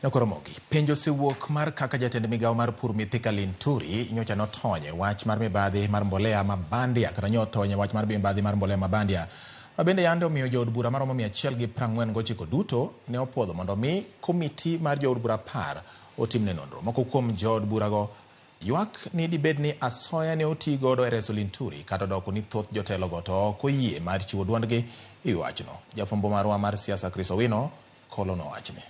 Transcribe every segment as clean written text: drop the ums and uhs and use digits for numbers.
Nokoromogi, penjo sewuok mar kaka jatend migawo mar pur Mithika Linturi nyocha notonye wach mar mibadhi mar mbolea mabandia kata nyotonye wach mar mibadhi mar mbolea mabandia. Mabende yande omiyo jood bura maromo 149 duto ne opuodho mondo mi komiti mar jood bura 10 otimne nonro. Moko kuom jood burago ywak ni dibed ni asoya ne oti godo e reso Linturi kata doko ni thoth jotelo go to ok oyie mar chiwo duondgi e wachno. Jafwambo marwa mar siasa Chris Owino kolono wachni.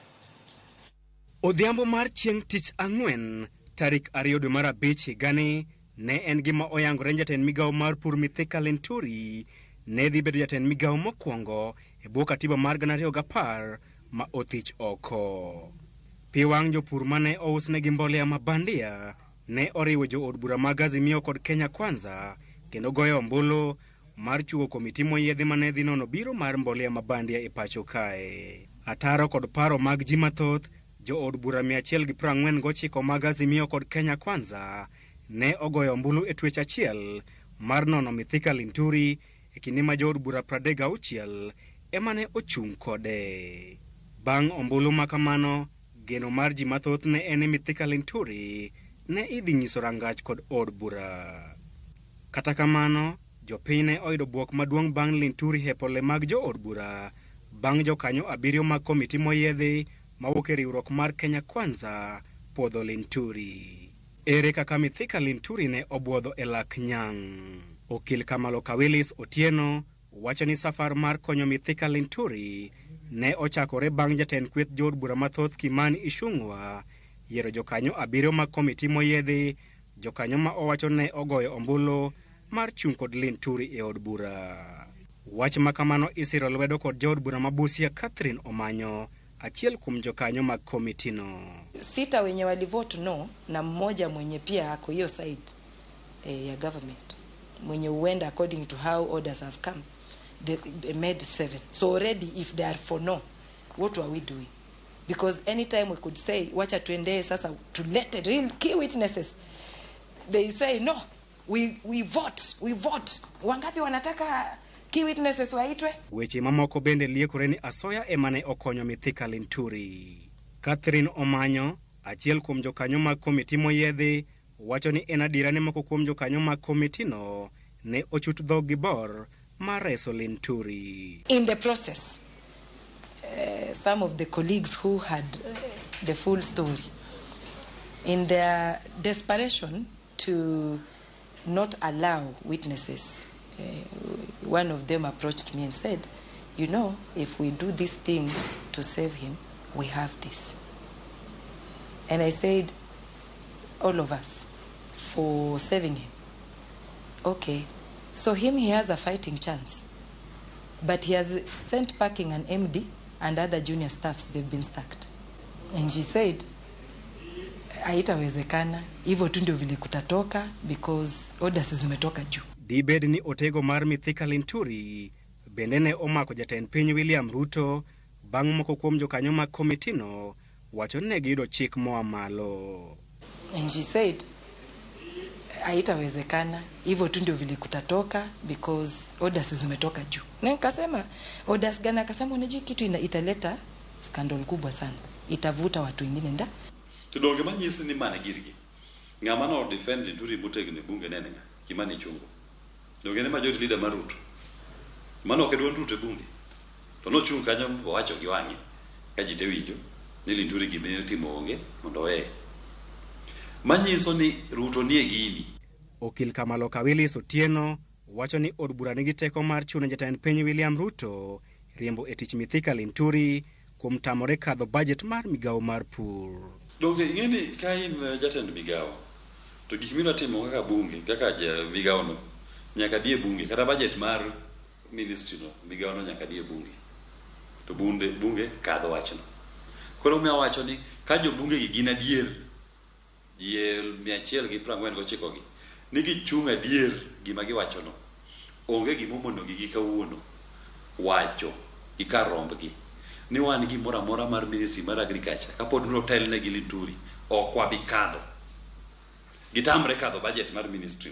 Odhiambo mar chieng' tich ang'wen tarik 2 dwe mar 5 higani ne en gima oyangore jatend migawo mar pur Mithika Linturi ne dhi bedo jatend migawo mokwongo e bwo katiba mar 2010 ma othich oko. Pi wang' jopur mane ousnegi mbolea mabandia ne oriwo jood bura mag Azimio kod Kenya Kwanza kendo goyo ombulu mar chuo komiti moyiedhi mane dhi nono biro mar mbolea mabandia e pacho kae. Ataro kod paro mag ji mathoth jood bura 149 mag Azimio kod Kenya Kwanza ne ogoyo ombulu e twech achiel mar nono Mithika Linturi e kinde ma jood bura 36 ema ne ochung' kode. Bang' ombulu makamano, geno mar ji mathoth ne en Mithika Linturi ne idhi nyiso rangach kod od bura. Kata kamano, jopiny ne oyudo buok maduong' bang' Linturi hepole mag jood bura bang' jokanyo 7 mag komiti moyiedhi mawuok e riwruok mar Kenya Kwanza puodho Linturi. Ere kaka Mithika Linturi ne obwodho e lak nyang'. Okil Kamalo Kawilis Otieno wacho ni safar mar konyo Mithika Linturi ne ochakore bang' jatend kweth jood bura mathoth Kimani Ichung'wa yiero jokanyo 7 mag komiti moyiedhi, jokanyo ma owacho ne ogoyo ombulu mar chung' kod Linturi e od bura. Wach makamano isiro lwedo kod jood bura ma Busia Catherine Omanyo, achiel kuom jokanyo mag komiti no. 6 wenye walivote no na mmoja mwenye pia ako hiyo side ya government mwenye uenda according to how orders have come, they made 7. So already if they are for no, what are we doing? Because anytime we could say wacha tuende sasa to let the real key witnesses, they say no, we vote. Wangapi wanataka key witnesses waitwe? Weche mamoko bende liekore ni asoya emane okonyo Mithika Linturi. Catherine Omanyo, achiel kuom jokanyo mag komiti moyiedhi, wacho ni en adiera ni moko kuom jokanyo mag komiti no ne ochut dhog gi bor mar reso Linturi. In the process, some of the colleagues who had the full story, in their desperation to not allow witnesses, one of them approached me and said, you know, if we do these things to save him, we have this. And I said, all of us, for saving him. Okay, so he has a fighting chance. But he has sent packing an MD and other junior staffs, they've been sacked. And she said, haitawezekana, hivyo tu ndio vile kutatoka because orders zimetoka juu. Dibed ni otego mar Mithika Linturi bende ne omako jatend piny William Ruto bang' moko kuom jokanyo mag komiti no wacho ne giyudo chik moa malo. And she said, haitawezekana, hivyo tu ndio vile kutatoka because orders zimetoka juu. Na nikasema orders gani? Akasema unajua kitu italeta scandal kubwa sana, itavuta watu wengine nda. Tudonge manyisi ni mana girgi. Ngama no defend Linturi mutegni bunge nene Kimani Ichung'wa. Donge ne majority leader mar Ruto. Mano kedwa Ruto e bunge. To no chung' kanyo owacho gi wang'e ka jite winjo ni Linturi gime timo onge mondo we. Manyiso ni Ruto nie gini. Okil Kamalo Kawilis Otieno wacho ni od bura nigi teko mar chuno jatend piny William Ruto riembo e tich Mithika Linturi kuom tamore kadho budget mar migawo mar pur. Donge ing'eni ka in jatend migawo to gik mino timo kaka bunge kaka migawo no nyaka die bunge kata budget mar ministry no migawo no nyaka die bunge. To bunge kadho wachno. Koro mi awacho ni ka jo bunge gi gin adier 149 gi nigi chung' adier gima giwacho no, onge gimo mondo gi kawuono wacho ikarombgi ni wan gi mora mar ministry mar agriculture kapod no tel ne gi Linturi okwa bikadho gitamre kadho budget mar ministry.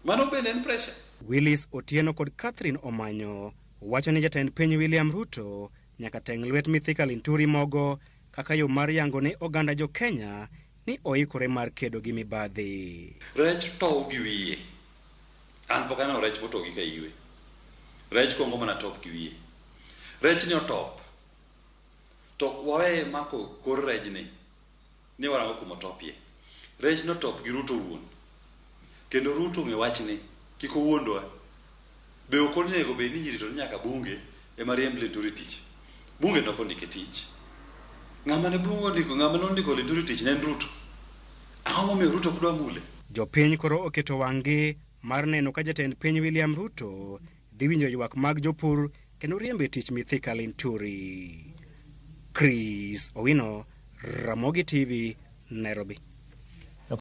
Mano bende en pressure. Willis Otieno kod Catherine Omanyo wacho ni jatend piny William Ruto nyaka teng' lwet Mithika Linturi mogo kaka yo mar yango ne oganda jo Kenya ni oikore mar kedo gi mibadhi. Rech tow gi wiye. An pok aneno rech motow gi ka iwe. Rech kongo mana top gi wiye. Rech ni otop. To wawe mako kor rech ni warango kuma topie. Rech no top gi Ruto wuon. Kendo Ruto nge wach ni kiko wuondwa. Be okonego be ni nyiri to nyaka bunge e mariemb Linturi tich. Bunge no kondike tich. Ng'ama ne bunge ndiko, ng'ama no ndiko Linturi tich ne Ruto. Ang'o momiyo Ruto kudwa mule? Jopiny koro oketo wang'gi mar neno ka jatend piny William Ruto dhi winjo ywak mag jopur kendo riembe tich Mithika Linturi. Chris Owino, Ramogi TV, Nairobi.